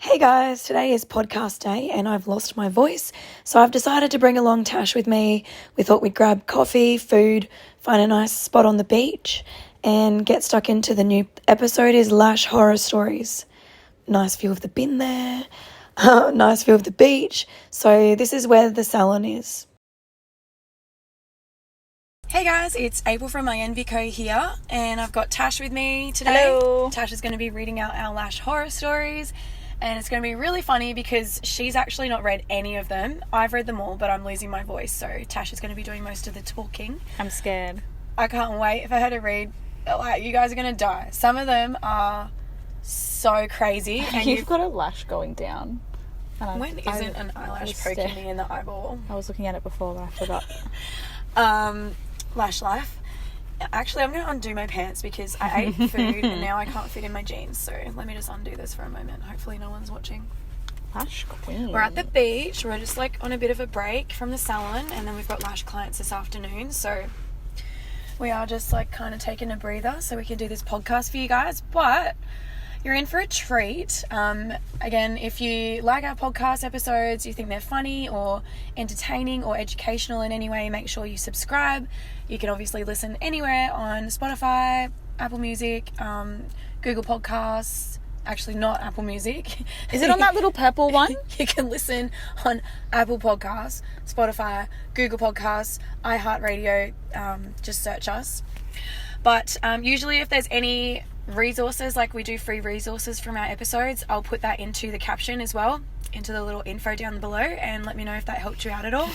Hey guys, today is podcast day and I've lost my voice, so I've decided to bring along Tash with me. We thought we'd grab coffee, food, find a nice spot on the beach and get stuck into the new episode is Lash Horror Stories. Nice view of the bin there, nice view of the beach. So this is where the salon is. Hey guys, it's April from My Envy Co here and I've got Tash with me today. Hello. Tash is going to be reading out our Lash Horror Stories. And it's going to be really funny because she's actually not read any of them. I've read them all, but I'm losing my voice. So Tash is going to be doing most of the talking. I'm scared. I can't wait for her to read. Like, you guys are going to die. Some of them are so crazy. And You've got a lash going down. And when isn't an eyelash poking me in the eyeball? I was looking at it before, but I forgot. Lash life. Actually, I'm going to undo my pants because I ate food and now I can't fit in my jeans. So let me just undo this for a moment. Hopefully no one's watching. Lash queen. We're at the beach. We're just like on a bit of a break from the salon. And then we've got lash clients this afternoon. So we are just like kind of taking a breather so we can do this podcast for you guys. But you're in for a treat. Again, if you like our podcast episodes, you think they're funny or entertaining or educational in any way, make sure you subscribe. You can obviously listen anywhere on Spotify, Apple Music, Google Podcasts. Actually, not Apple Music. Is it on that little purple one? You can listen on Apple Podcasts, Spotify, Google Podcasts, iHeartRadio. Just search us. But usually if there's any resources, like we do free resources from our episodes, I'll put that into the caption as well, into the little info down below, and let me know if that helped you out at all.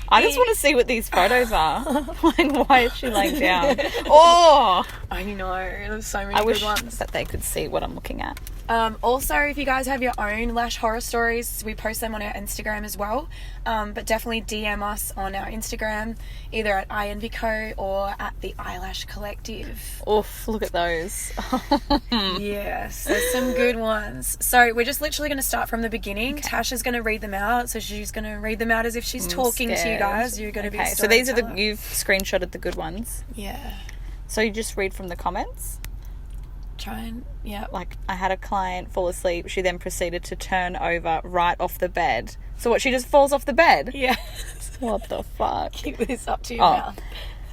I just want to see what these photos are. Like, why is she laying down? Oh! I know, there's so many I good wish ones. that they could see what I'm looking at. Also, if you guys have your own Lash Horror Stories, we post them on our Instagram as well. But definitely DM us on our Instagram, either at IEnvyCo or at the Eyelash Collective. Oof, look at those. Yes, there's some good ones. So we're just literally going to start from the beginning. Okay. Tash is going to read them out. So she's going to read them out as if she's talking to you guys. You're going to be a so these are storyteller. you've screenshotted the good ones. Yeah. So you just read from the comments? Yeah. Like, I had a client fall asleep. She then proceeded to turn over right off the bed. So what, she just falls off the bed? Yeah. What the fuck? Keep this up to your mouth.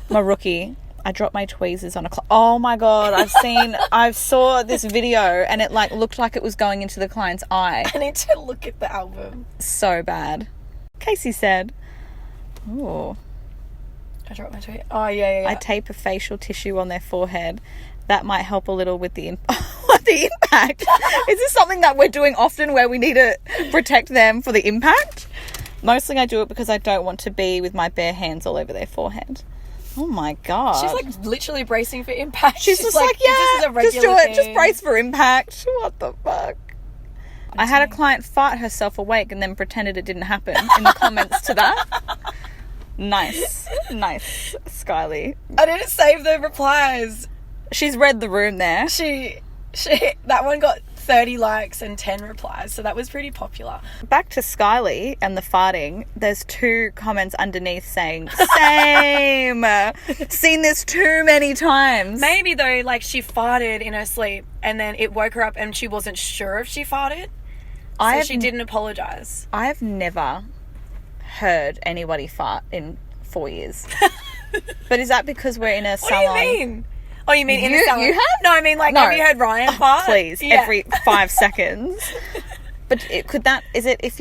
My rookie, I dropped my tweezers on a oh my god, I saw this video and it like looked like it was going into the client's eye. I need to look at the album. So bad. Casey said, ooh. I dropped my tweet. Oh, yeah. I tape a facial tissue on their forehead. That might help a little with the the impact. Is this something that we're doing often where we need to protect them for the impact? Mostly I do it because I don't want to be with my bare hands all over their forehead. Oh my god. She's like literally bracing for impact. She's just like, yeah, this is a regular just do it. Just brace for impact. What the fuck? I had a client fart herself awake and then pretended it didn't happen in the comments to that. Nice, Skyly. I didn't save the replies. She's read the room there. She that one got 30 likes and 10 replies, so that was pretty popular. Back to Skyly and the farting, there's 2 comments underneath saying, same! Seen this too many times. Maybe though, like she farted in her sleep and then it woke her up and she wasn't sure if she farted, so she didn't apologise. I've never heard anybody fart in 4 years. But is that because we're in a salon? What do you mean? Oh, you mean in the salon? You have? No, I mean like, have you heard Ryan fart? Please, yeah. Every 5 seconds. But is it if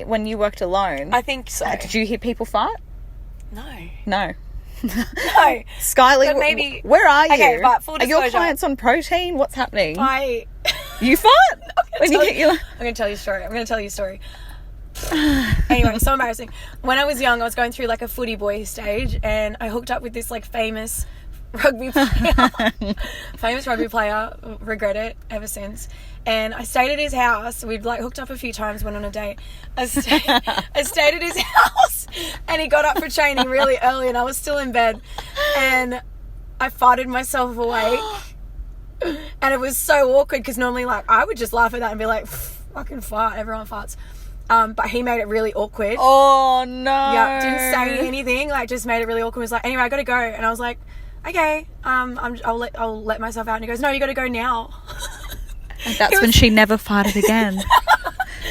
when you worked alone? I think so. Did you hear people fart? No. No. Skyly, but maybe, where are you? Okay, but full disclosure. Are your clients on protein? What's happening? You fart? I'm going to tell you a story. Anyway, so embarrassing. When I was young, I was going through like a footy boy stage and I hooked up with this like famous rugby player, regret it ever since, and I stayed at his house. We'd like hooked up a few times, went on a date. I stayed at his house and he got up for training really early and I was still in bed and I farted myself awake and it was so awkward because normally like I would just laugh at that and be like, fucking fart, everyone farts. But he made it really awkward. Oh no. Yeah, didn't say anything, like just made it really awkward. Was like, anyway, I gotta go. And I was like, okay, I'll let myself out. And he goes, no, you got to go now. And that's when she never farted again.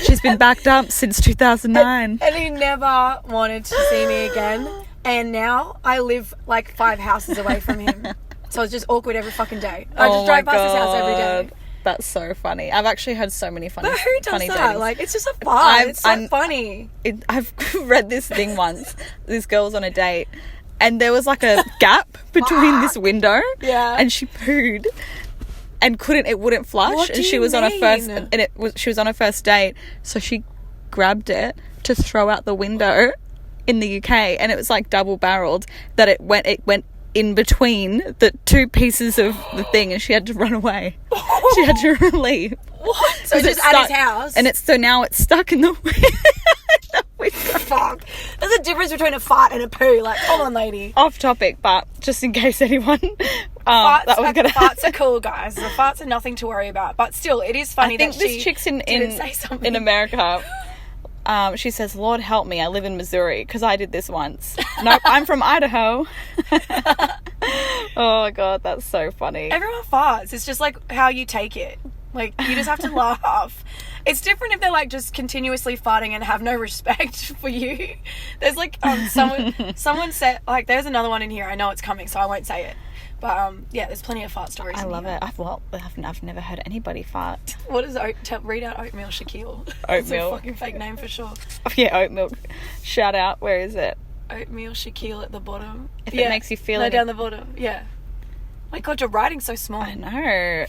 She's been backed up since 2009. And he never wanted to see me again. And now I live like 5 houses away from him. So it's just awkward every fucking day. I just drive past his house every day. That's so funny. I've actually heard so many funny, but who does funny that? datings. Like, it's just a fun. It's so funny. I've read this thing once. This girl was on a date, and there was like a gap between this window. Yeah. And she pooed, and it wouldn't flush. What and do she you was on mean? she was on her first date, so she grabbed it to throw out the window in the UK, and it was like double barreled that it went in between the two pieces of the thing, and she had to run away. She had to leave. What? So just at his house? And now it's stuck in the window. Fuck. There's a difference between a fart and a poo. Like, come on, lady. Off topic, but just in case anyone Farts are cool, guys. The farts are nothing to worry about. But still, it is funny I think this chick's in America. She says, Lord help me, I live in Missouri, because I did this once. Nope, I'm from Idaho. Oh my God, that's so funny. Everyone farts. It's just like how you take it. Like, you just have to laugh. It's different if they're like just continuously farting and have no respect for you. There's like someone said, like, there's another one in here. I know it's coming, so I won't say it. But yeah, there's plenty of fart stories. I love it. I've never heard anybody fart. What is read out Oatmeal Shaquille? Oatmeal. It's a fucking fake name for sure. Yeah, oatmeal. Shout out. Where is it? Oatmeal Shaquille at the bottom. If it makes you feel down the bottom. Yeah. My God, your writing's so small. I know.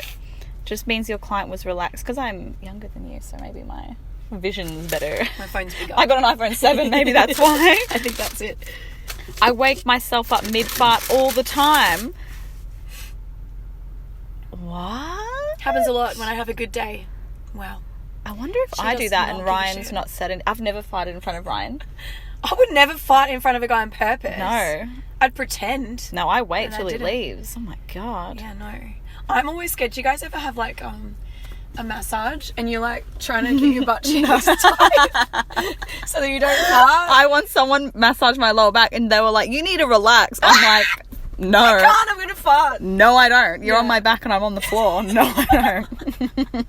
Just means your client was relaxed, because I'm younger than you, so maybe my vision's better. My phone's bigger. I got an iPhone 7. Maybe that's why. I think that's it. I wake myself up mid-fart all the time. What? Happens a lot when I have a good day. Wow. I wonder if I do that and Ryan's not said it. I've never farted in front of Ryan. I would never fart in front of a guy on purpose. No. I'd pretend. No, I wait till he leaves. Oh my God. Yeah, no. I'm always scared. Do you guys ever have like a massage and you're like trying to keep your butt cheeks tight so that you don't fart? I once someone massaged my lower back and they were like, you need to relax. I'm like, no. I can't, I'm going to fart. No, I don't. You're on my back and I'm on the floor. No, I don't.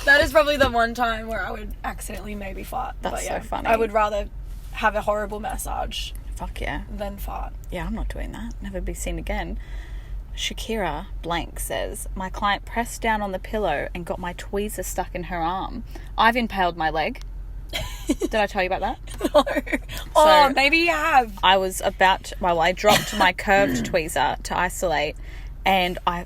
That is probably the one time where I would accidentally maybe fart. That's so funny. I would rather have a horrible massage. Fuck yeah. Than fart. Yeah, I'm not doing that. Never be seen again. Shakira blank says, my client pressed down on the pillow and got my tweezer stuck in her arm. I've impaled my leg. Did I tell you about that? No. Maybe you have. I dropped my curved tweezer to isolate, and I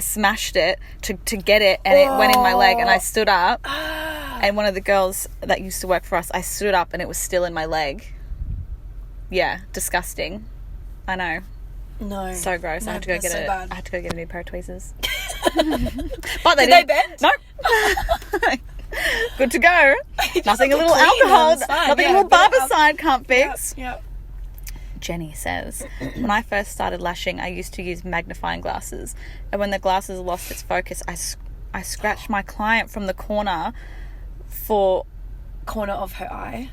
smashed it to get it, and it went in my leg, and I stood up, and one of the girls that used to work for us, I stood up and it was still in my leg. Yeah, disgusting. I know. No. So gross. No, I had to go get bad. I had to go get a new pair of tweezers. But Did they bend? No. Good to go. Nothing a little alcohol, nothing a little barbicide can't fix. Yep. Jenny says, when I first started lashing, I used to use magnifying glasses, and when the glasses lost its focus, I scratched my client from the corner of her eye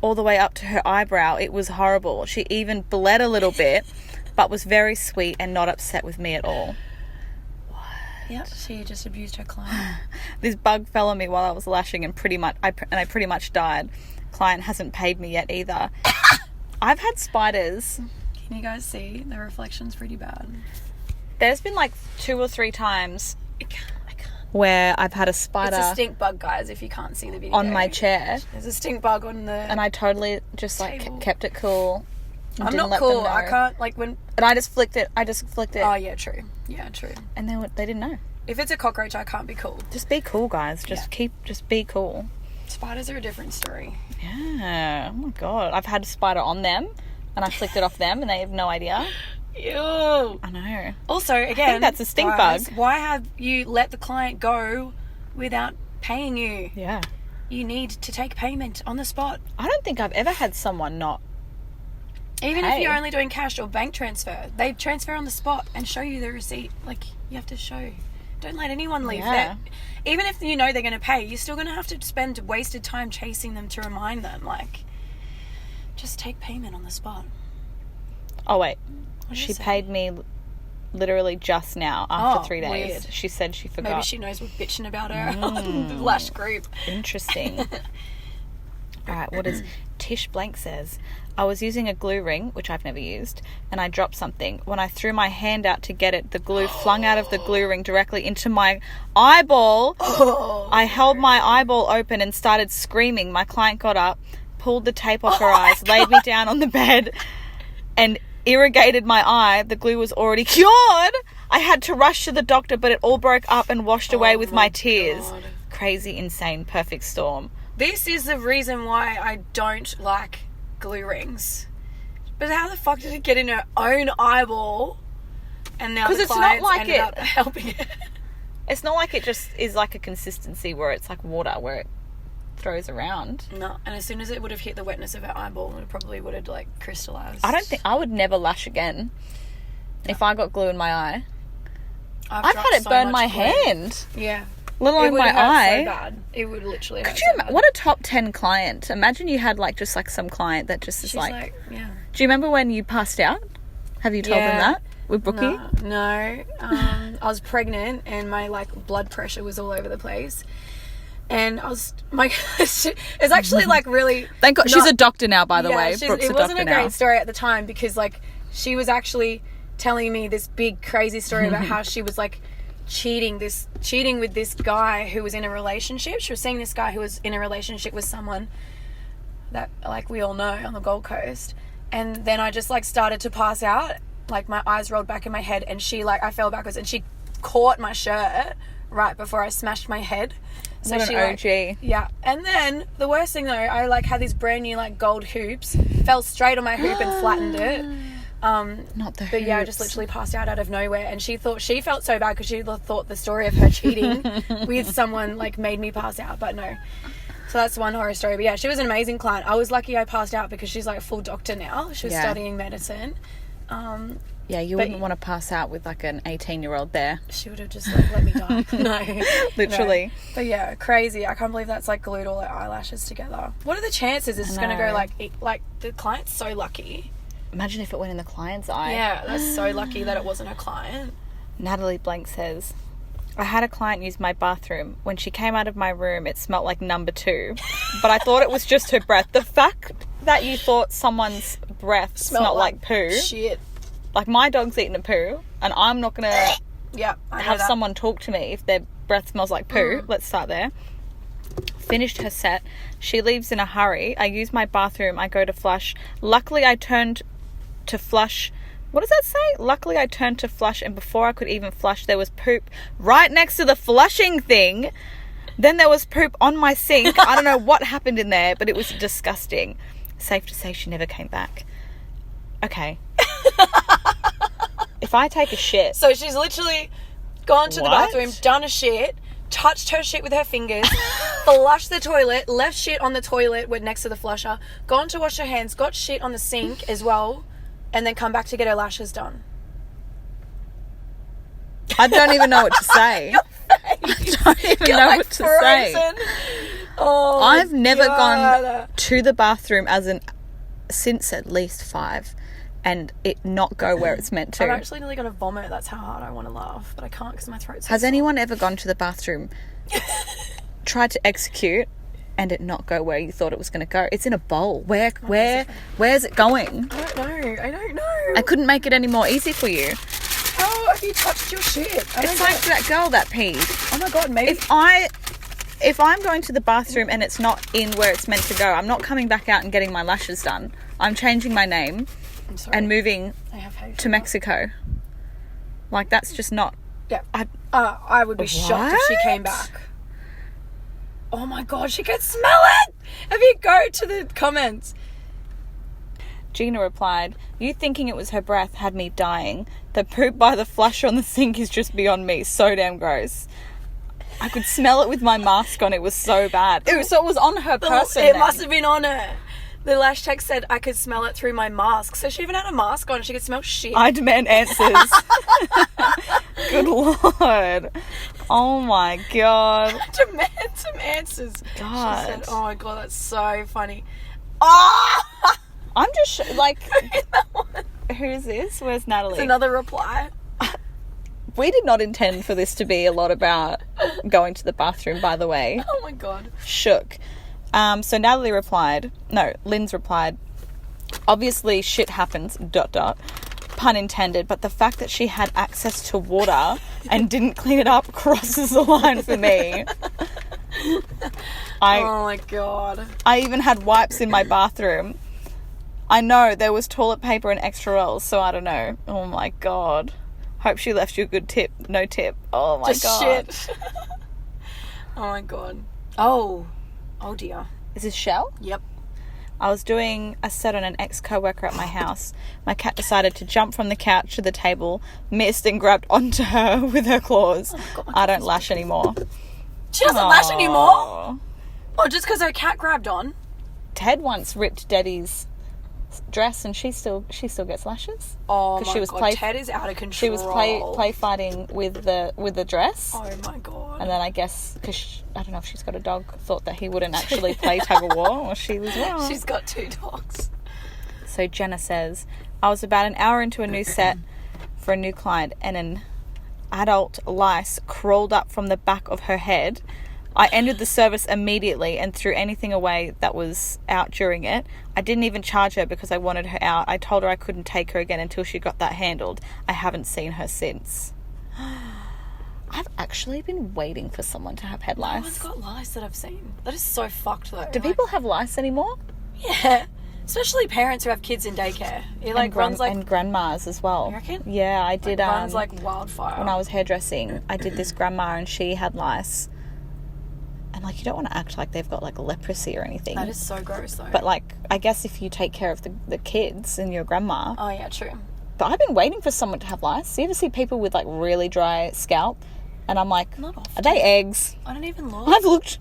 all the way up to her eyebrow. It was horrible. She even bled a little bit, but was very sweet and not upset with me at all. Yep, she just abused her client. This bug fell on me while I was lashing, and I pretty much died. Client hasn't paid me yet either. I've had spiders. Can you guys see? The reflection's pretty bad. There's been like 2 or 3 times where I've had a spider. It's a stink bug, guys, if you can't see the video. On my chair. There's a stink bug on the And I totally just like kept it cool. I'm not cool. I can't, like, when... And I just flicked it. Oh, yeah, true. Yeah, true. And they didn't know. If it's a cockroach, I can't be cool. Just be cool, guys. Just be cool. Spiders are a different story. Yeah. Oh, my God. I've had a spider on them, and I flicked it off them, and they have no idea. Ew. I know. Also, again... I think that's a stink bug. Why have you let the client go without paying you? Yeah. You need to take payment on the spot. I don't think I've ever had someone not Even if you're only doing cash or bank transfer, they transfer on the spot and show you the receipt. Like, you have to show. Don't let anyone leave that. Even if you know they're going to pay, you're still going to have to spend wasted time chasing them to remind them. Like, just take payment on the spot. Oh, wait. She paid me literally just now after 3 days. Weird. She said she forgot. Maybe she knows we're bitching about her on the Lash group. Interesting. All right, what is Tish Blank says? I was using a glue ring, which I've never used, and I dropped something. When I threw my hand out to get it, the glue flung out of the glue ring directly into my eyeball. I held my eyeball open and started screaming. My client got up, pulled the tape off her eyes, laid me down on the bed, and irrigated my eye. The glue was already cured. I had to rush to the doctor, but it all broke up and washed away with my tears. God. Crazy, insane, perfect storm. This is the reason why I don't like glue rings. But how the fuck did it get in her own eyeball? And now the it's not clients like ended it- up helping it. It's not like it just is like a consistency where it's like water, where it throws around. No, and as soon as it would have hit the wetness of her eyeball, it probably would have like crystallized. I would never lash again if I got glue in my eye. I've dropped had it so burn much my glue. hand, Yeah. let It alone would my have hurt eye. so bad. It would literally hurt Could so you bad. what a top 10 client. Imagine you had like some client that just is She's like, yeah. do you remember when you passed out? Have you told them Yeah. that with Brookie? No. I was pregnant and my like blood pressure was all over the place. And it's actually like really. Thank God. She's a doctor now, by the way. she's- Brooke's it a wasn't doctor a great now. story at the time because like she was actually telling me this big crazy story about how she was like cheating with this guy who was in a relationship. She was seeing this guy who was in a relationship with someone that like we all know on the Gold Coast. And then I just like started to pass out, like my eyes rolled back in my head, and I fell backwards and she caught my shirt right before I smashed my head. So What an OG. Yeah. And then the worst thing though, I like had these brand new like gold hoops, fell straight on my hoop and flattened it. Not the But yeah, I just literally passed out of nowhere, and she felt so bad because she thought the story of her cheating with someone like made me pass out, but no. So that's one horror story. But yeah, she was an amazing client. I was lucky I passed out because she's like a full doctor now. She was studying medicine. Yeah, you wouldn't want to pass out with like an 18-year-old there. She would have just like let me die. No. Literally. No. But yeah, crazy. I can't believe that's like glued all her eyelashes together. What are the chances this is going to go like the client's so lucky. Imagine if it went in the client's eye. Yeah, that's so lucky that it wasn't a client. Natalie Blank says, I had a client use my bathroom. When she came out of my room, it smelled like number 2. But I thought it was just her breath. The fact that you thought someone's breath smelled like poo. Shit. Like my dog's eating a poo, and I'm not going to Yeah, I know have that. someone talk to me if their breath smells like poo. Let's start there. Finished her set. She leaves in a hurry. I use my bathroom. I go to flush. Luckily, I turned to flush. What does that say? Luckily, I turned to flush, and before I could even flush, there was poop right next to the flushing thing. Then there was poop on my sink. I don't know what happened in there, but it was disgusting. Safe to say she never came back. Okay. If I take a shit... So she's literally gone to the What? bathroom, done a shit, touched her shit with her fingers, flushed the toilet, left shit on the toilet next to the flusher, gone to wash her hands, got shit on the sink as well, and then come back to get her lashes done. I don't even know what to say. I don't even You're know like what to say. frozen. Oh, I've never God. gone to the bathroom since at least 5 and it not go where it's meant to. I'm actually nearly going to vomit. That's how hard I want to laugh, but I can't because my throat's so Has sore. anyone ever gone to the bathroom, tried to execute, and it not go where you thought it was going to go? It's in a bowl. Where's it going? I don't know. I couldn't make it any more easy for you. How have you touched your shit? It's like that girl that peed. Oh my God, maybe. If I'm going to the bathroom and it's not in where it's meant to go, I'm not coming back out and getting my lashes done. I'm changing my name I'm sorry. and moving I have hay to fever. Mexico. Like, that's just not... Yeah. I would be shocked if she What? came back. Oh my God, she can smell it! If you go to the comments. Gina replied, you thinking it was her breath had me dying. The poop by the flusher on the sink is just beyond me. So damn gross. I could smell it with my mask on. It was so bad. So it was on her person. It then. must have been on her. The lash tech said I could smell it through my mask. So she even had a mask on. She could smell shit. I demand answers. Good Lord. Oh my God. Demand some answers. God. She said, oh my God, that's so funny. Oh! I'm just like, who's this? Where's Natalie? It's another reply. We did not intend for this to be a lot about going to the bathroom, by the way. Oh my God. Shook. So Lynn's replied, obviously shit happens, ... pun intended, but the fact that she had access to water and didn't clean it up crosses the line for me. Oh my God. I even had wipes in my bathroom. I know there was toilet paper and extra rolls, so I don't know. Oh my God. Hope she left you a good tip. No tip. Oh my God. Shit. Oh my God. Oh dear. Is this Shell? Yep. I was doing a set on an ex-coworker at my house. My cat decided to jump from the couch to the table, missed and grabbed onto her with her claws. Oh God, I don't lash anymore. She doesn't lash anymore? Oh, just because her cat grabbed on? Ted once ripped Daddy's dress and she still gets lashes. Oh my God, Ted is out of control. She was play fighting with the dress. Oh my God. And then I guess, because I don't know if she's got a dog, thought that he wouldn't actually play tug-of-war, or she as well. She's got 2 dogs. So Jenna says, I was about an hour into a new set for a new client and an adult lice crawled up from the back of her head. I ended the service immediately and threw anything away that was out during it. I didn't even charge her because I wanted her out. I told her I couldn't take her again until she got that handled. I haven't seen her since. I've actually been waiting for someone to have head lice. No one's got lice that I've seen. That is so fucked though. Do people have lice anymore? Yeah. Especially parents who have kids in daycare. It runs like... And grandmas as well. You reckon? Yeah, I did. Runs like wildfire. When I was hairdressing, I did this grandma and she had lice. And you don't want to act like they've got leprosy or anything. That is so gross though. But I guess if you take care of the kids and your grandma. Oh yeah, true. But I've been waiting for someone to have lice. You ever see people with really dry scalp? And I'm like, not often. Are they eggs? I don't even look. I've looked.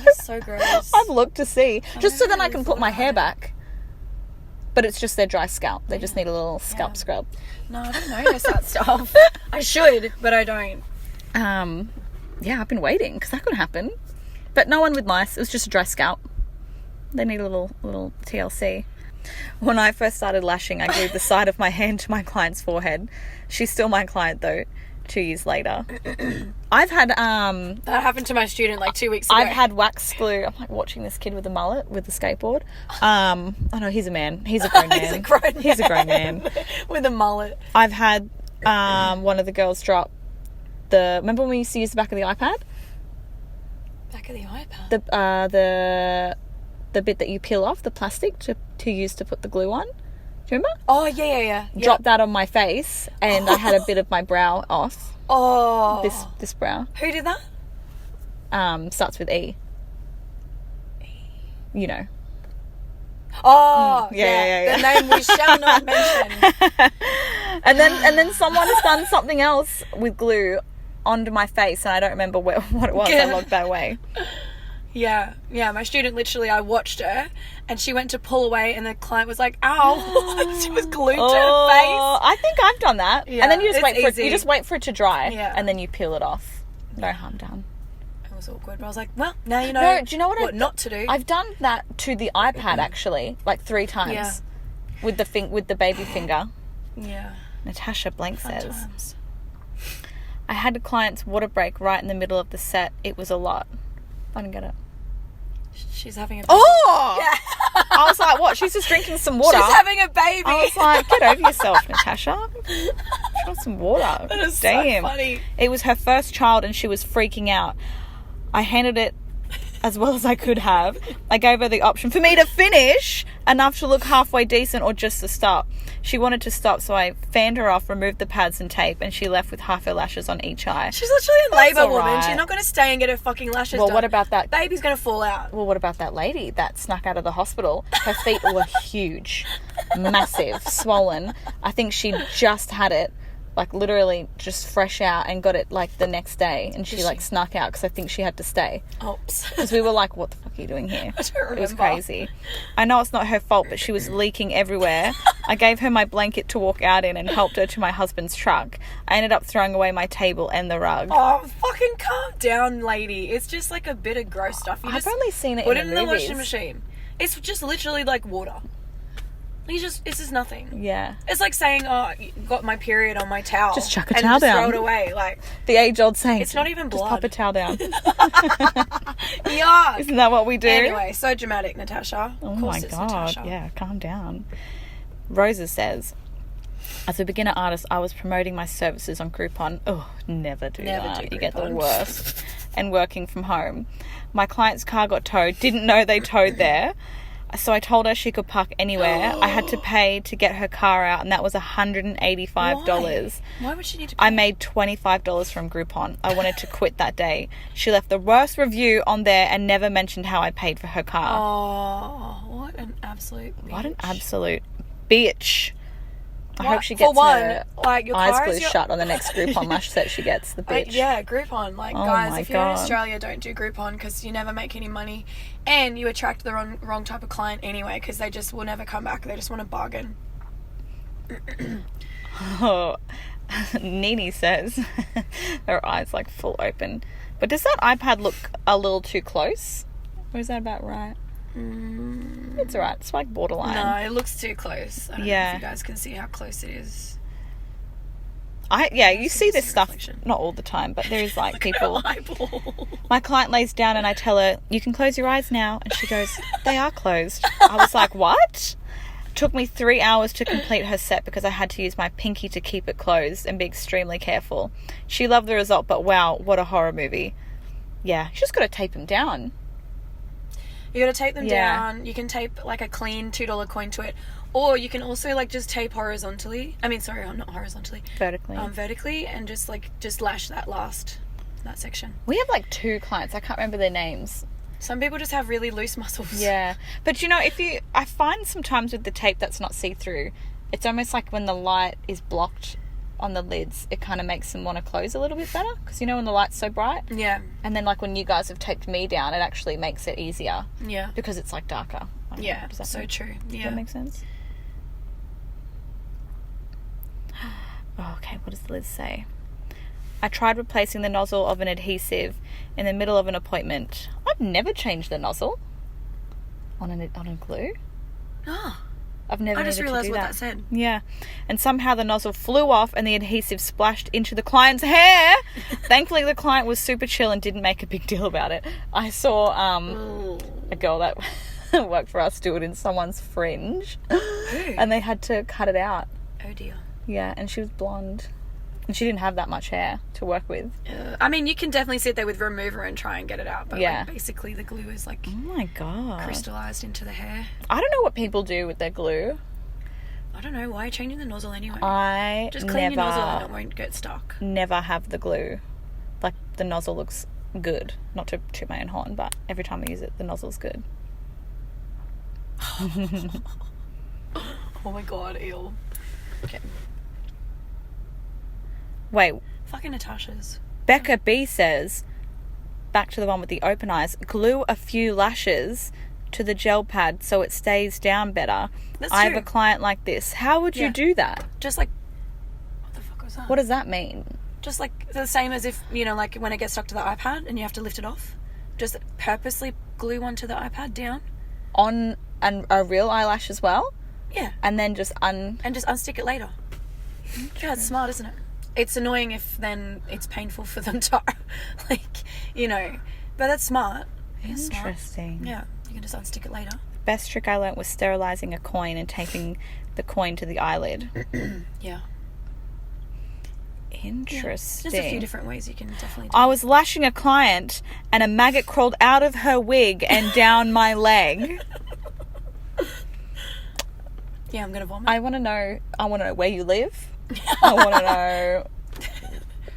That's so gross. I've looked to see. Just so then I really can put my thought hair about it. back. But it's just their dry scalp. They just need a little scalp scrub. No, I don't notice that stuff. I should, but I don't. Yeah, I've been waiting because that could happen. But no one with lice. It was just a dry scalp. They need a little TLC. When I first started lashing, I glued the side of my hand to my client's forehead. She's still my client though. 2 years later. I've had that happened to my student 2 weeks ago. I've had wax glue. I'm watching this kid with a mullet with the skateboard. Oh no, he's a man. He's a grown man. He's a grown man with a mullet. I've had one of the girls drop remember when we used to use the back of the iPad? Back of the iPad. The bit that you peel off, the plastic to use to put the glue on. Do you remember? Oh, yeah. Dropped that on my face and I had a bit of my brow off. Oh. This brow. Who did that? Starts with E. You know. Oh, yeah. The name we shall not mention. and then someone has done something else with glue onto my face and I don't remember what it was. I logged that away. Yeah, my student literally, I watched her and she went to pull away and the client was like, ow, she was glued to her face. I think I've done that. Yeah, and then you just wait for it to dry and then you peel it off. No harm done. It was awkward, but I was like, well, now you know, do you know what not to do. I've done that to the iPad actually, 3 times with the baby finger. Yeah. Natasha Blank says, times. I had a client's water break right in the middle of the set. It was a lot. I don't get it. She's having a baby. Oh! Yeah. I was like, what? She's just drinking some water. She's having a baby. I was like, get over yourself, Natasha. She wants some water. That is Damn. so funny. It was her first child and she was freaking out. I handled it as well as I could have. I gave her the option for me to finish enough to look halfway decent or just to stop. She wanted to stop, so I fanned her off, removed the pads and tape, and she left with half her lashes on each eye. She's literally a labour woman. Right. She's not going to stay and get her fucking lashes done. What about that? Baby's going to fall out. Well, what about that lady that snuck out of the hospital? Her feet were huge, massive, swollen. I think she just had it, literally just fresh out and got it, the next day. And she snuck out because I think she had to stay. Oops. Because we were like, what the fuck are you doing here? I don't remember. It was crazy. I know it's not her fault, but she was leaking everywhere. I gave her my blanket to walk out in and helped her to my husband's truck. I ended up throwing away my table and the rug. Oh, fucking calm down, lady. It's just a bit of gross stuff. I've only seen it put in it the in the movies. washing machine. It's just literally water. This is nothing. Yeah. It's like saying, oh, you got my period on my towel. Just chuck a towel down. Throw it away. Like, the age-old saying. it's not even blood. Just pop a towel down. Yuck. Isn't that what we do? Anyway, so dramatic, Natasha. Oh of course my it's God. Natasha. Yeah, calm down. Rosa says, as a beginner artist, I was promoting my services on Groupon. Oh, never do that. You get the worst. And working from home. My client's car got towed. Didn't know they towed there. So I told her she could park anywhere. I had to pay to get her car out, and that was $185. Why would she need to pay? I made $25 from Groupon. I wanted to quit that day. She left the worst review on there and never mentioned how I paid for her car. Oh, what an absolute bitch. What an absolute bitch. I hope she gets her your eyes car glued shut on the next Groupon lash set she gets, the bitch. Yeah, Groupon. Like, Oh guys, my if you're in God. Australia, don't do Groupon because you never make any money and you attract the wrong type of client anyway because they just will never come back. They just want to bargain. Oh, Nini says her eyes like full open. But does that iPad look a little too close? Or is that about right? It's alright. It's like borderline. No, it looks too close. I don't know Yeah. if you guys can see how close it is. You see this stuff reflection. not all the time, but there is like people. Her eyeball. My client lays down and I tell her, "You can close your eyes now," and she goes, "They are closed." I was like, "What?" Took me 3 hours to complete her set because I had to use my pinky to keep it closed and be extremely careful. She loved the result, but wow, what a horror movie. Yeah, you just got to tape them down. You got to tape them Yeah. down. You can tape like a clean $2 coin to it, or you can also like just tape horizontally. I mean, sorry, not horizontally. Vertically. Vertically, and just lash that section. We have like 2 clients. I can't remember their names. Some people just have really loose muscles. Yeah. But I find sometimes with the tape that's not see-through, it's almost like when the light is blocked on the lids, it kind of makes them want to close a little bit better. Because when the light's so bright. Yeah. And then like when you guys have taped me down, it actually makes it easier. Yeah. Because it's like darker. I don't know. Yeah. Does that So make- true. Does Yeah. that make sense? Oh, okay, what does the lid say? I tried replacing the nozzle of an adhesive in the middle of an appointment. I've never changed the nozzle on a glue. Oh, I've never I just needed to realised do what that. that said. Yeah. And somehow the nozzle flew off and the adhesive splashed into the client's hair. Thankfully, the client was super chill and didn't make a big deal about it. I saw a girl that worked for us do it in someone's fringe. And they had to cut it out. Oh dear. Yeah, and she was blonde. And she didn't have that much hair to work with. I mean, you can definitely sit there with remover and try and get it out, but Yeah. like, basically the glue is like Oh my God. crystallized into the hair. I don't know what people do with their glue. I don't know, why are you changing the nozzle anyway? I Just clean your nozzle and it won't get stuck. never have the glue. Like, the nozzle looks good. Not to toot my own horn, but every time I use it, the nozzle's good. Oh my God, ew. Okay. Wait, Fucking Natasha's. Becca B says, back to the one with the open eyes, glue a few lashes to the gel pad so it stays down better. That's I have true. a client like this. How would you Yeah. do that? Just like, what the fuck was that? What does that mean? Just like the same as if, like when it gets stuck to the iPad and you have to lift it off. Just purposely glue onto the iPad down. On a real eyelash as well? Yeah. And then just And just unstick it later. Yeah, it's smart, isn't it? It's annoying if then it's painful for them to, but that's smart. It's smart. Interesting. Yeah, you can just unstick it later. Best trick I learnt was sterilizing a coin and taping the coin to the eyelid. Yeah. Interesting. There's a few different ways you can definitely do I was lashing a client and a maggot crawled out of her wig and down my leg. Yeah, I'm going to vomit. I want to know where you live. I want to know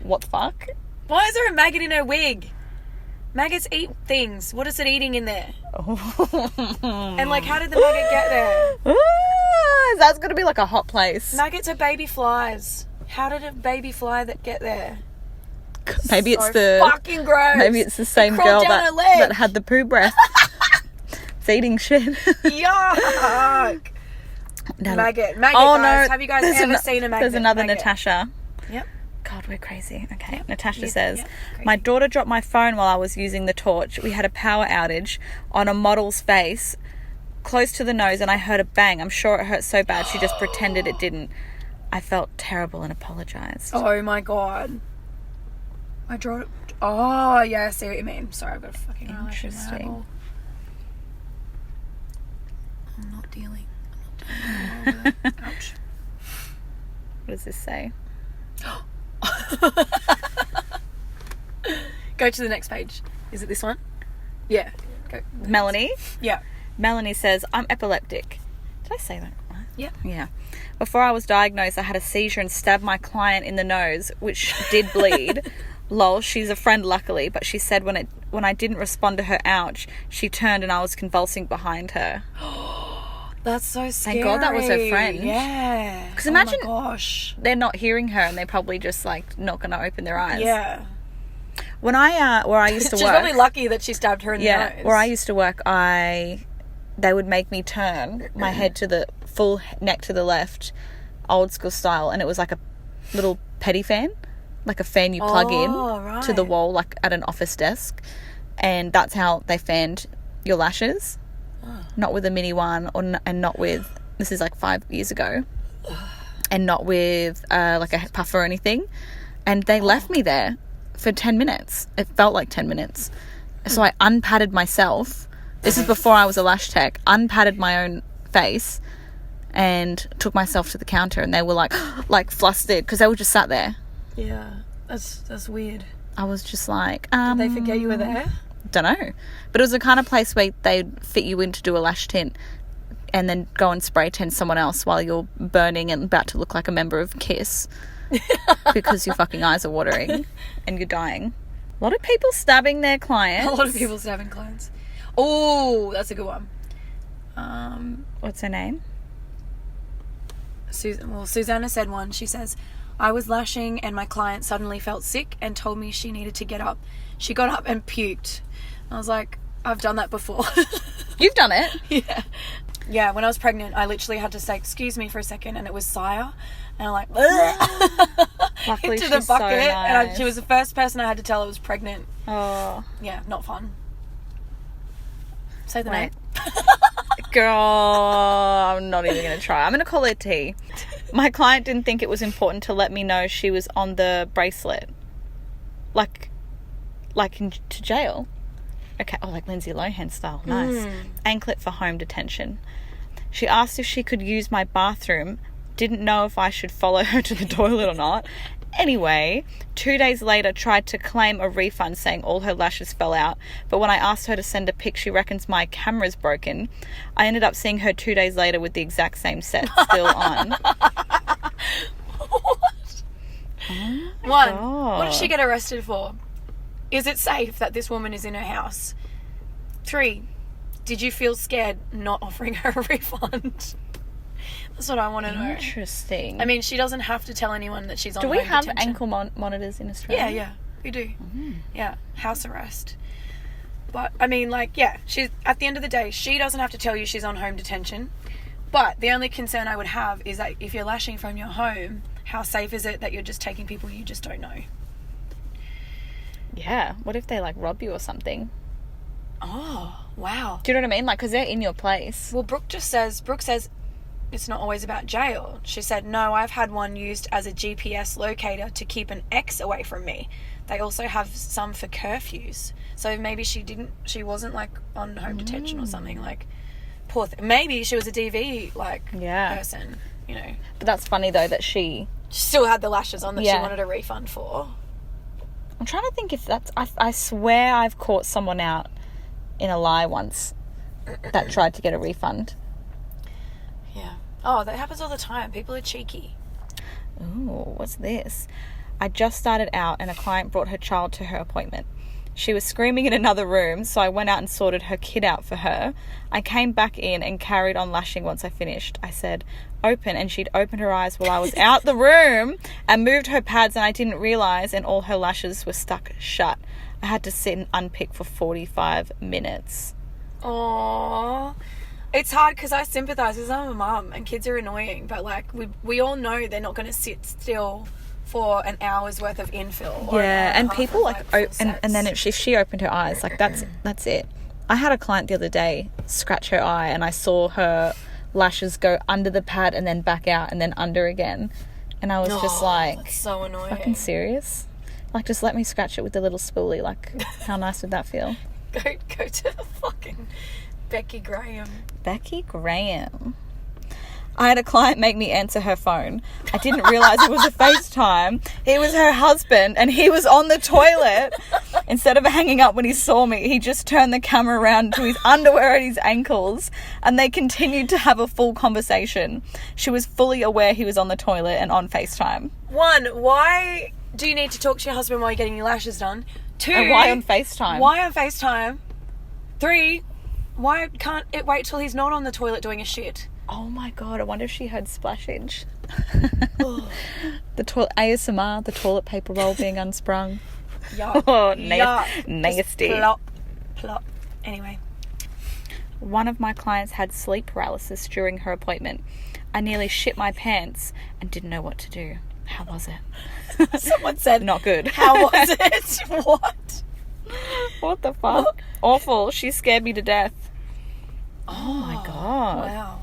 what the fuck. Why is there a maggot in her wig? Maggots eat things. What is it eating in there? And how did the maggot get there? That's going to be like a hot place. Maggots are baby flies. How did a baby fly that get there? Maybe So it's the fucking gross. maybe it's the same crawled girl down her leg. that had the poo breath. It's eating shit. Yuck. No. Maggot, Oh guys. no! Have you guys There's ever seen a maggot? There's another maggot? Natasha. Yep. God, we're crazy. Okay. Yep. Natasha Yep. says, Yep. Crazy. my daughter dropped my phone while I was using the torch. We had a power outage on a model's face. close to the nose and I heard a bang. I'm sure it hurt so bad she just pretended it didn't. I felt terrible and apologised. Oh my God. I drew it. Oh, yeah, I see what you mean. Sorry, I've got a fucking eyelash in my eyeball. I'm not dealing. Ouch. What does this say? Go to the next page. Is it this one? Yeah. Go. Melanie? Yeah. Melanie says, I'm epileptic. Did I say that right? Yeah. Yeah. Before I was diagnosed, I had a seizure and stabbed my client in the nose, which did bleed. Lol, she's a friend luckily, but she said when I didn't respond to her ouch, she turned and I was convulsing behind her. That's so scary. Thank God that was her friend. Yeah. Because imagine oh my gosh. they're not hearing her and they're probably just like not going to open their eyes. Yeah. When where I used to She's work, probably lucky that she stabbed her in the nose. Where I used to work, they would make me turn my head to the full neck to the left, old school style, and it was like a little petty fan, like a fan you plug in to the wall, like at an office desk, and that's how they fanned your lashes. Not with a mini one, and not with, this is like 5 years ago, and not with like a puff or anything. And they left me there for 10 minutes. It felt like 10 minutes. So I unpadded myself. This is before I was a lash tech. Unpadded my own face and took myself to the counter, and they were like flustered because they were just sat there. Yeah, that's weird. I was just like, Did they forget you were there? Don't know, but it was the kind of place where they'd fit you in to do a lash tint and then go and spray tint someone else while you're burning and about to look like a member of Kiss because your fucking eyes are watering and you're dying. A lot of people stabbing their clients. A lot of people stabbing clients. Oh, that's a good one. What's her name? Susanna said one. She says, I was lashing and my client suddenly felt sick and told me she needed to get up. She got up and puked. I was like, I've done that before. You've done it? Yeah. Yeah, when I was pregnant, I literally had to say, excuse me for a second, and it was Sire. And I'm like, luckily into she's the bucket. so nice. And she was the first person I had to tell I was pregnant. Oh. Yeah, not fun. Say the name. Girl, I'm not even going to try. I'm going to call her T. My client didn't think it was important to let me know she was on the bracelet. Like to jail. Okay, like Lindsay Lohan style. Nice. Anklet for home detention. She asked if she could use my bathroom. Didn't know if I should follow her to the toilet or not. Anyway, 2 days later tried to claim a refund saying all her lashes fell out, but when I asked her to send a pic, she reckons my camera's broken. I ended up seeing her 2 days later with the exact same set still on. What? Oh One, God. what did she get arrested for? Is it safe that this woman is in her house? 3, did you feel scared not offering her a refund? That's what I want to know. Interesting. I mean, she doesn't have to tell anyone that she's on Do we home have detention. ankle monitors in Australia? Yeah, we do. Yeah, house arrest. But, I mean, like, yeah, she's at the end of the day, she doesn't have to tell you she's on home detention. But the only concern I would have is that if you're lashing from your home, how safe is it that you're just taking people you just don't know? Yeah. What if they, like, rob you or something? Oh, wow. Do you know what I mean? Like, because they're in your place. Well, Brooke says it's not always about jail. She said, no, I've had one used as a GPS locator to keep an ex away from me. They also have some for curfews. So maybe she wasn't like on home detention or something, like, poor maybe she was a DV, like, person, you know. But that's funny, though, that she still had the lashes on that she wanted a refund for. I'm trying to think if that's... I swear I've caught someone out in a lie once that tried to get a refund. Yeah. Oh, that happens all the time. People are cheeky. Ooh, what's this? I just started out and a client brought her child to her appointment. She was screaming in another room, so I went out and sorted her kid out for her. I came back in and carried on lashing once I finished. I said, open, and she'd opened her eyes while I was out the room and moved her pads, and I didn't realise, and all her lashes were stuck shut. I had to sit and unpick for 45 minutes. Aww. It's hard because I sympathise because I'm a mum and kids are annoying, but like we all know they're not going to sit still for an hour's worth of infill. Or yeah, and people like and then if she opened her eyes, like that's it. I had a client the other day scratch her eye, and I saw her lashes go under the pad and then back out and then under again. And I was just like, that's so annoying. Fucking serious? Like, just let me scratch it with the little spoolie. Like, how nice would that feel? Go to the fucking Becky Graham. Becky Graham. I had a client make me answer her phone. I didn't realise it was a FaceTime. It was her husband, and he was on the toilet. Instead of hanging up when he saw me, he just turned the camera around to his underwear at his ankles, and they continued to have a full conversation. She was fully aware he was on the toilet and on FaceTime. 1, why do you need to talk to your husband while you're getting your lashes done? 2, And why on FaceTime? Why on FaceTime? 3, why can't it wait till he's not on the toilet doing a shit? Oh my God, I wonder if she heard splashage. The ASMR, the toilet paper roll being unsprung. Yuck. Oh, Yuck. nasty. Just plop, plop. Anyway. One of my clients had sleep paralysis during her appointment. I nearly shit my pants and didn't know what to do. How was it? Someone said, not good. How was it? What? What the fuck? What? Awful. She scared me to death. Oh my God. Wow.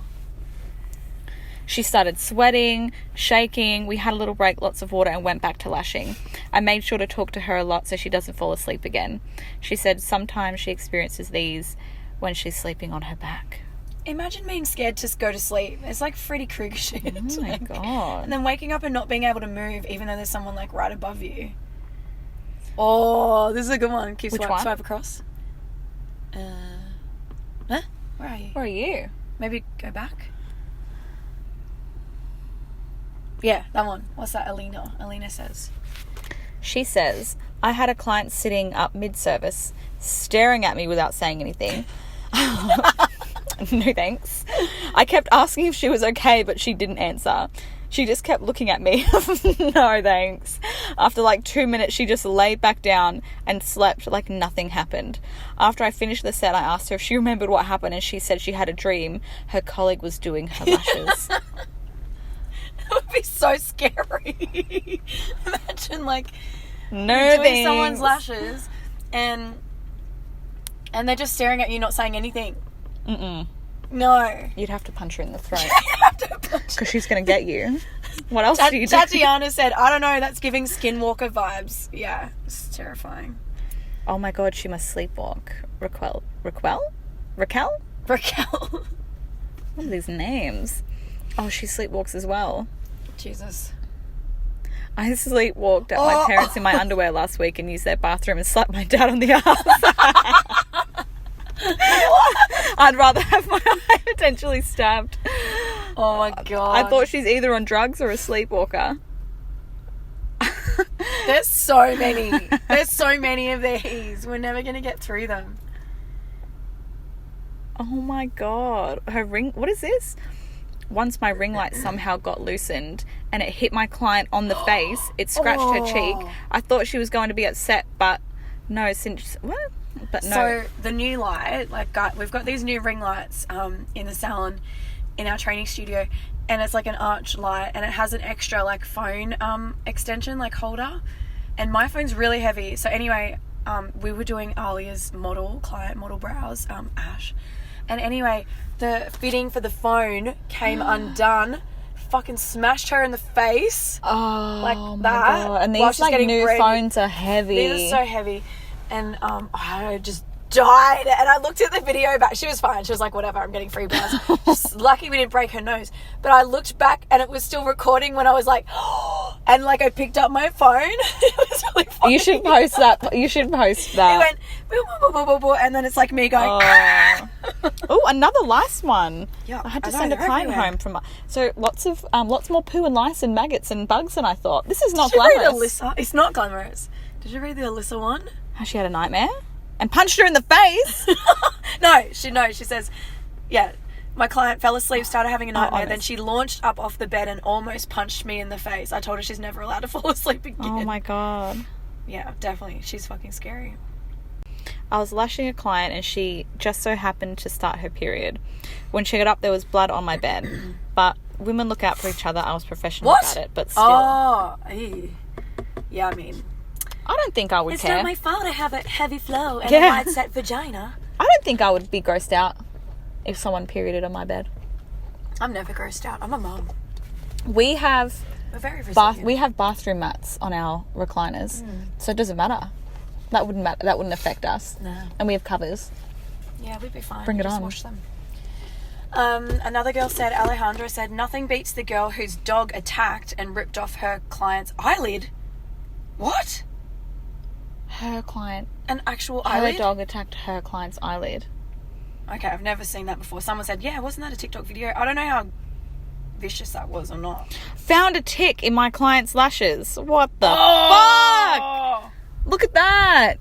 She started sweating, shaking. We had a little break, lots of water, and went back to lashing. I made sure to talk to her a lot so she doesn't fall asleep again. She said sometimes she experiences these when she's sleeping on her back. Imagine being scared to go to sleep. It's like Freddy Krueger shit. Oh my God. And then waking up and not being able to move even though there's someone like right above you. Oh, this is a good one. Keep Which one? swipe across. Huh? Where are you? Where are you? Maybe go back. Yeah, that one. What's that? Alina says. She says, I had a client sitting up mid-service, staring at me without saying anything. No thanks. I kept asking if she was okay, but she didn't answer. She just kept looking at me. No thanks. After like 2 minutes, she just laid back down and slept like nothing happened. After I finished the set, I asked her if she remembered what happened, and she said she had a dream. Her colleague was doing her lashes. That would be so scary. Imagine like No doing thanks. someone's lashes and they're just staring at you, not saying anything. Mm-mm. No. You'd have to punch her in the throat. You have to punch Because she's going to get you. What else do you do? Tatiana said, I don't know, that's giving Skinwalker vibes. Yeah, it's terrifying. Oh my God, she must sleepwalk. Raquel? Raquel? What are these names? Oh, she sleepwalks as well. Jesus. I sleepwalked at my parents in my underwear last week and used their bathroom and slapped my dad on the ass. I'd rather have my eye potentially stabbed. Oh my God. I thought she's either on drugs or a sleepwalker. There's so many. There's so many of these. We're never going to get through them. Oh my God. Her ring... What is this? Once my ring light somehow got loosened and it hit my client on the face, it scratched her cheek. I thought she was going to be upset, but no, since... What? But no. So the new light, we've got these new ring lights in the salon in our training studio, and it's like an arch light, and it has an extra like phone extension like holder, and my phone's really heavy. So anyway, we were doing Alia's client model brows, Ash, and anyway, the fitting for the phone came undone. Fucking smashed her in the face. Oh, like my that. God. And while these she's like getting new ready. phones are heavy. These are so heavy. And I just died. And I looked at the video back. She was fine. She was like, whatever, I'm getting free brows. Just lucky we didn't break her nose. But I looked back and it was still recording when I was like, and like I picked up my phone. It was really funny. You should post that. You should post that. It went, boo, boo, boo, boo, boo, and then it's like me going, Oh, another lice one. Yeah, I had to I know, send a they're client everywhere. home from... So lots more poo and lice and maggots and bugs than I thought. This is not Did you read glamorous. Alyssa? It's not glamorous. Did you read the Alyssa one? How she had a nightmare? And punched her in the face? No, she says, yeah, my client fell asleep, started having a nightmare, then honest. she launched up off the bed and almost punched me in the face. I told her she's never allowed to fall asleep again. Oh my God. Yeah, definitely. She's fucking scary. I was lashing a client and she just so happened to start her period. When she got up, there was blood on my bed. But women look out for each other. I was professional about it, but still. Oh, ew. Yeah, I mean, I don't think I would it's care. not my fault I have a heavy flow and Yeah. a wide set vagina. I don't think I would be grossed out if someone perioded on my bed. I'm never grossed out. I'm a mum. We have We're very resilient. we have bathroom mats on our recliners, so it doesn't matter. That wouldn't matter. That wouldn't affect us. No. And we have covers. Yeah, we'd be fine. Bring it Just on. wash them. Another girl said, Alejandra said, nothing beats the girl whose dog attacked and ripped off her client's eyelid. What? Her client, An actual her eyelid? dog attacked her client's eyelid. Okay, I've never seen that before. Someone said, yeah, wasn't that a TikTok video? I don't know how vicious that was or not. Found a tick in my client's lashes. What the fuck? Oh! Look at that.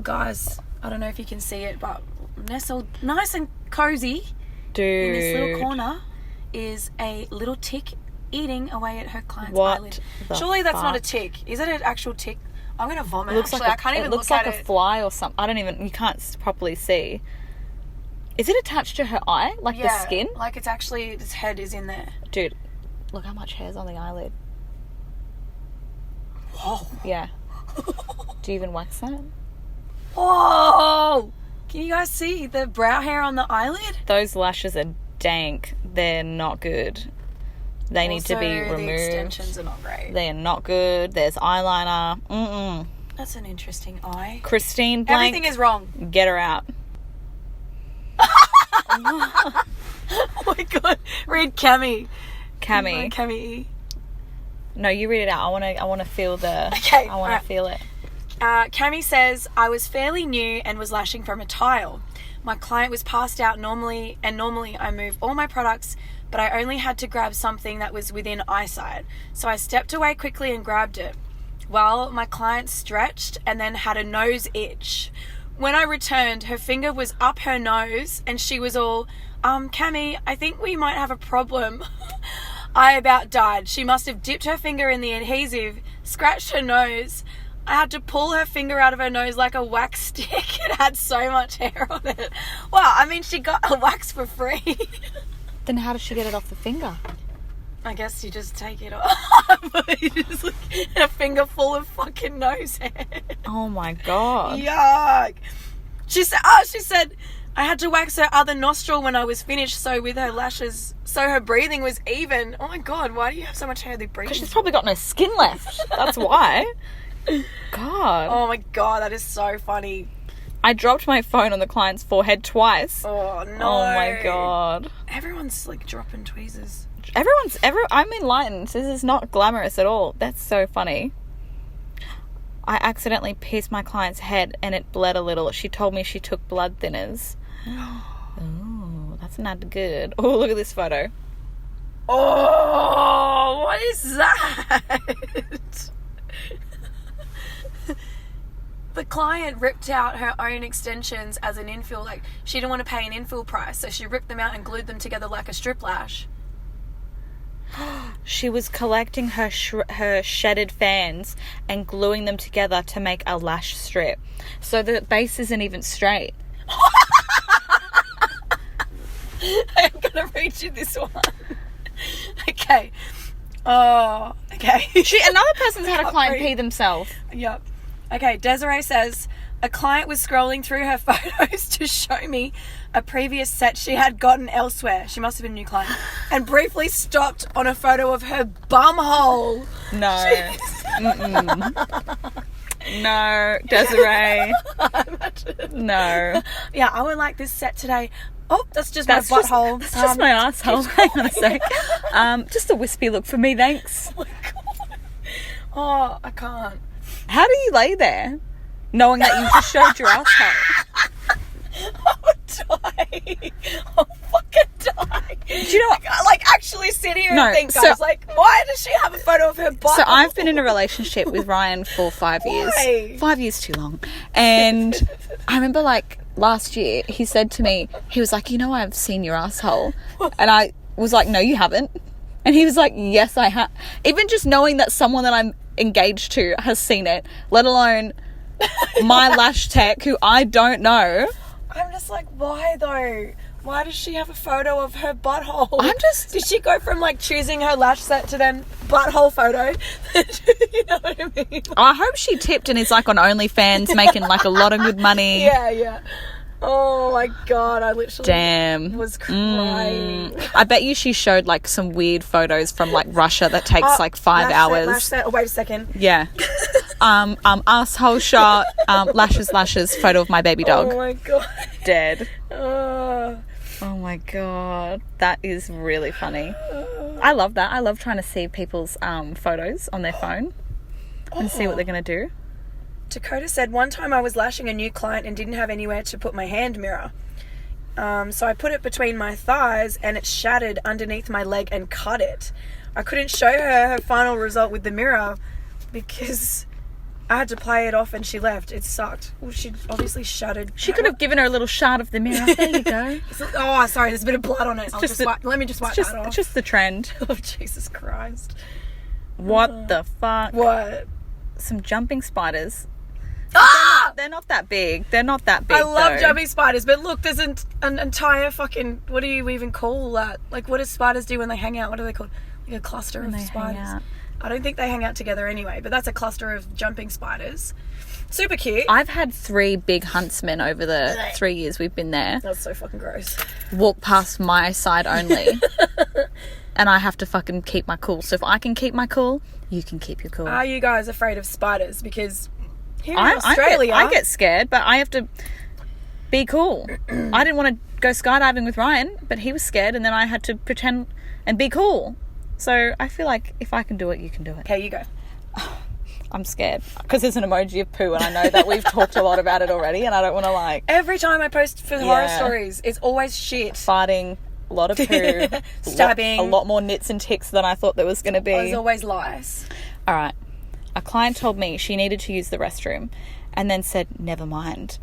Guys, I don't know if you can see it, but nestled nice and cozy Dude. in this little corner is a little tick eating away at her client's What eyelid. the Surely that's not a fuck? tick. Is it an actual tick? I'm going to vomit. It looks Actually, like I can't even it looks look like at a it. fly or something. I don't even, you can't properly see. Is it attached to her eye? Like the skin? Like it's actually, its head is in there. Dude, look how much hair's on the eyelid. Whoa. Yeah. Do you even wax that? Whoa! Can you guys see the brow hair on the eyelid? Those lashes are dank. They're not good. They need to be Also, removed. The extensions are not great. They are not good. There's eyeliner. Mm-mm. That's an interesting eye. Christine Blank, Everything is wrong. get her out. Oh my god. Read Cammy. Cammy. Cammy. No, you read it out. I want to feel the... Okay, I want alright. to feel it. Cammy says, I was fairly new and was lashing from a tile. My client was passed out normally I move all my products, but I only had to grab something that was within eyesight. So I stepped away quickly and grabbed it. Well, my client stretched and then had a nose itch. When I returned, her finger was up her nose and she was all, Cammy, I think we might have a problem. I about died. She must have dipped her finger in the adhesive, scratched her nose. I had to pull her finger out of her nose like a wax stick. It had so much hair on it. Wow, I mean, she got a wax for free. Then how does she get it off the finger? I guess you just take it off. You just look at a finger full of fucking nose hair. Oh my god. Yuck. She said, I had to wax her other nostril when I was finished, so with her lashes, so her breathing was even. Oh my god, why do you have so much hair that breathing? Because she's probably got no skin left. That's why. God. Oh my god, that is so funny. I dropped my phone on the client's forehead twice. Oh no. Oh my god. Everyone's like dropping tweezers. I'm enlightened. This is not glamorous at all. That's so funny. I accidentally pierced my client's head and it bled a little. She told me she took blood thinners. Oh, that's not good. Oh, look at this photo. Oh, what is that? The client ripped out her own extensions as an infill. Like, she didn't want to pay an infill price, so she ripped them out and glued them together like a strip lash. She was collecting her shedded fans and gluing them together to make a lash strip. So the base isn't even straight. I'm gonna read you this one. Okay. Oh, okay. Another person's had a client pee themselves. Yep. Okay, Desiree says, a client was scrolling through her photos to show me a previous set she had gotten elsewhere. She must have been a new client. And briefly stopped on a photo of her bum hole. No. No, Desiree. No. Yeah, I would like this set today. Oh, that's just my butthole. That's just my asshole. Hang on a sec. Just a wispy look for me, thanks. Oh my god. Oh, I can't. How do you lay there, knowing that you just showed your asshole? I would die. I'll fucking die. Do you know what? Like, actually sit here No, and think, so- guys, like, why does she have a photo of her butt? So I've been in a relationship with Ryan for 5 years. Why? 5 years too long. And I remember, like, last year, he said to me, he was like, I've seen your asshole. And I was like, no, you haven't. And he was like, yes, I have. Even just knowing that someone that I'm engaged to has seen it, let alone my lash tech, who I don't know. I'm just like, why though? Why does she have a photo of her butthole? Did she go from like choosing her lash set to then butthole photo? You know what I mean? I hope she tipped and is like on OnlyFans making like a lot of good money. Yeah. Oh my God, I literally Damn. was crying. I bet you she showed like some weird photos from like Russia that takes like 5 lash hours. Set, lash set. Oh, wait a second. Yeah. Asshole shot, lashes, photo of my baby dog. Oh my God. Dead. Oh. Oh my God. That is really funny. I love that. I love trying to see people's photos on their phone and see what they're going to do. Dakota said, one time I was lashing a new client and didn't have anywhere to put my hand mirror. So I put it between my thighs and it shattered underneath my leg and cut it. I couldn't show her final result with the mirror because I had to play it off and she left. It sucked. Well, she obviously shattered. She could have given her a little shot of the mirror. There you go. Oh, sorry, there's a bit of blood on it. Let me just wipe that off. It's just the trend. Oh, Jesus Christ. What the fuck? What? Some jumping spiders. Ah! They're not that big. They're not that big. I love though. jumping spiders, but look, there's an entire fucking, what do you even call that? Like, what do spiders do when they hang out? What are they called? Like a cluster of spiders. I don't think they hang out together anyway, but that's a cluster of jumping spiders. Super cute. I've had 3 big huntsmen over the 3 years we've been there. That's so fucking gross. Walk past my side only. And I have to fucking keep my cool. So if I can keep my cool, you can keep your cool. Are you guys afraid of spiders? Because here in Australia... I get scared, but I have to be cool. I didn't want to go skydiving with Ryan, but he was scared, and then I had to pretend and be cool. So I feel like if I can do it, you can do it. Okay, you go. I'm scared because there's an emoji of poo, and I know that we've talked a lot about it already, and I don't want to like... Every time I post for horror stories, it's always shit. Farting, a lot of poo. Stabbing. A lot more nits and ticks than I thought there was going to be. There's always lice. All right. A client told me she needed to use the restroom and then said, never mind.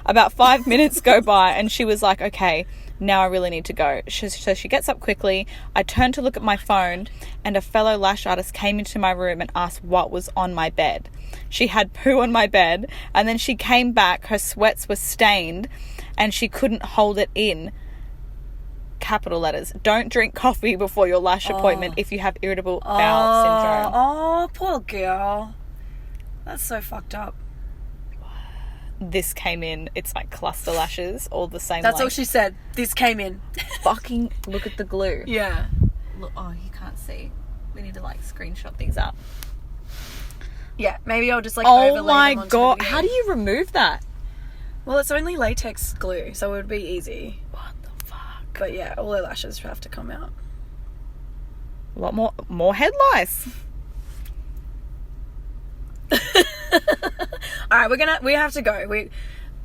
About 5 minutes go by and she was like, okay, now I really need to go. So she gets up quickly. I turned to look at my phone and a fellow lash artist came into my room and asked what was on my bed. She had poo on my bed and then she came back. Her sweats were stained and she couldn't hold it in. Capital letters. Don't drink coffee before your lash appointment if you have irritable bowel syndrome. Oh, poor girl. That's so fucked up. This came in. It's like cluster lashes, all the same. That's all she said. This came in. Fucking look at the glue. Yeah. Look, oh, you can't see. We need to like screenshot these up. Yeah, maybe I'll just like overlay them onto the God. video. How do you remove that? Well, it's only latex glue, so it would be easy. What the fuck? But yeah, all the lashes have to come out. A lot more head lice. All right, we have to go.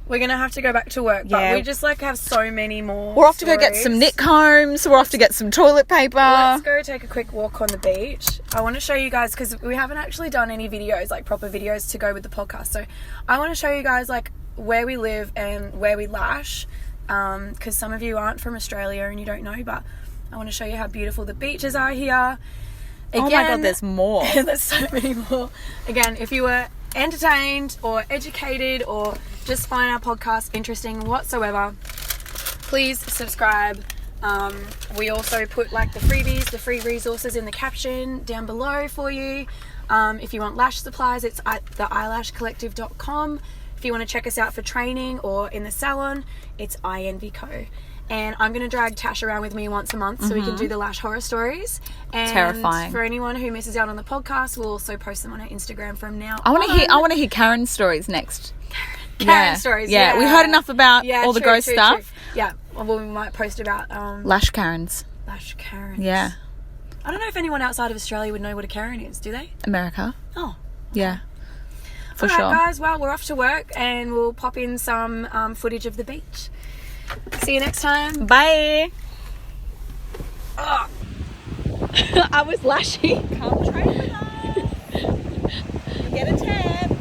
We're gonna have to go back to work, but we just like have so many more. We're off to go get some knit combs. We're off to get some toilet paper. Let's go take a quick walk on the beach. I want to show you guys because we haven't actually done any videos, like proper videos to go with the podcast. So I want to show you guys like where we live and where we lash, because some of you aren't from Australia and you don't know, but I want to show you how beautiful the beaches are here. Again, oh my God, there's more. There's so many more. Again, if you were entertained or educated or just find our podcast interesting whatsoever, please subscribe. We also put like the freebies, the free resources in the caption down below for you. If you want lash supplies, it's at theeyelashcollective.com. If you want to check us out for training or in the salon, it's INVCO. And I'm going to drag Tash around with me once a month so we can do the Lash Horror Stories. And terrifying. For anyone who misses out on the podcast, we'll also post them on our Instagram from now I want on. to hear Karen's stories next. Karen stories, yeah. We heard enough about all the true, ghost stuff. True. Yeah, well, we might post about Lash Karens. Lash Karens. Yeah. I don't know if anyone outside of Australia would know what a Karen is, do they? America. Oh. Yeah. For all sure. Alright guys, well, we're off to work and we'll pop in some footage of the beach. See you next time. Bye. Oh. I was lashing. Come train with us. Get a tan.